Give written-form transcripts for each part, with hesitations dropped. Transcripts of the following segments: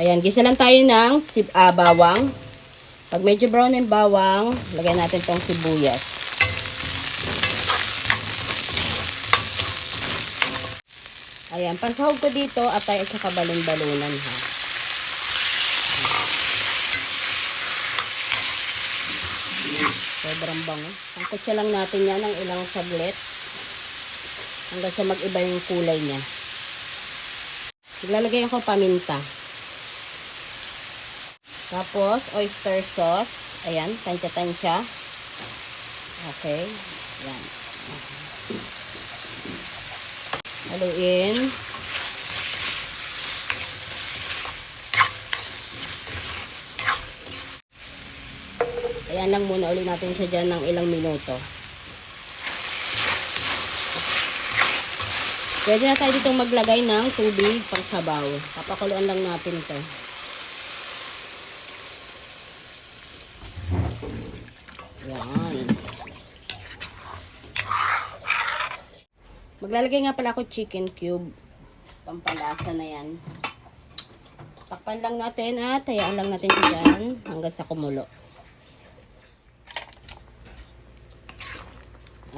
Ayan, gisa lang tayo ng bawang. Pag medyo brown yung bawang, lagay natin tong sibuyas. Ayan, pansahog ko dito, atay at saka balon-balunan ha. Sobrang bango. Pangkutsa lang natin yan ng ilang saglit hanggang sa mag-iba yung kulay niya. Iglalagay ako paminta. Tapos, oyster sauce. Ayan, tansya-tansya. Okay. Ayan. Haluin. Ayan lang muna ulit natin siya dyan ng ilang minuto. Pwede na tayo ditong maglagay ng tubig pang sabaw. Papakuluan lang natin ito. Ayan. Maglalagay nga pala ako chicken cube. Pampalasa na yan. Takpan lang natin at hayaan lang natin siya dyan hanggang sa kumulo.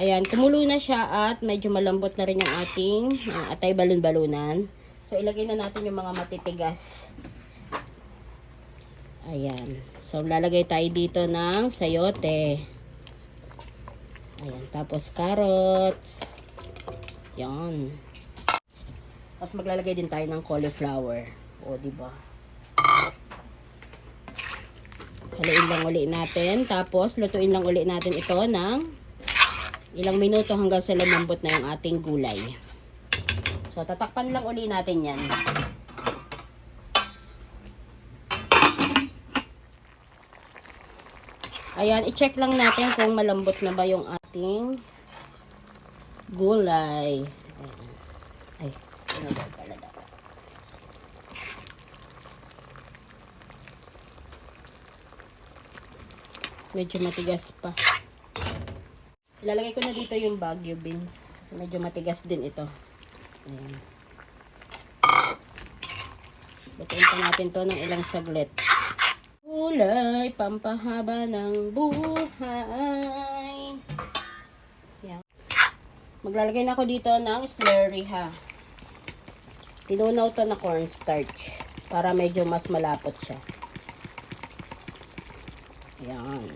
Ayan, kumulo na siya at medyo malambot na rin yung ating atay balon-balunan. So, ilagay na natin yung mga matitigas. Ayan. So, lalagay tayo dito ng sayote. Ayan, tapos carrots. Yan. Tapos maglalagay din tayo ng cauliflower. O, diba? Haluin lang uli natin. Tapos, lutuin lang uli natin ito ng ilang minuto hanggang sa lumambot na yung ating gulay. So, tatakpan lang uli natin yan. Ayan, i-check lang natin kung malambot na ba yung ating gulay. Ay, ano ba talaga? Medyo matigas pa. Ilalagay ko na dito yung Baguio beans. Kasi medyo matigas din ito. Ayan. Lutuin pa natin to ng ilang saglit. Gulay, pampahaba ng buhay. Ayan. Maglalagay na ako dito ng slurry ha. Tinunaw to na cornstarch. Para medyo mas malapot siya. Ayan.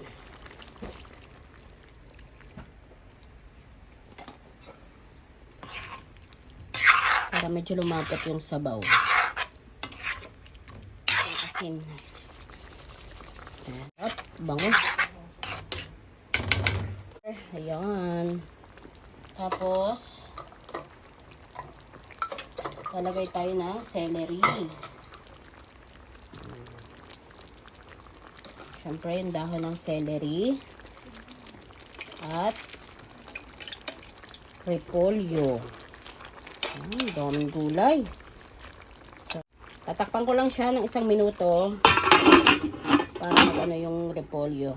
Para medyo lumapot yung sabaw. Akin. At bango. Ayan. Tapos, lalagay tayo ng celery. Siyempre, yung dahon ng celery. At repolyo. Daming gulay. So, tatakpan ko lang siya ng 1 minuto para mag-ano yung repolyo.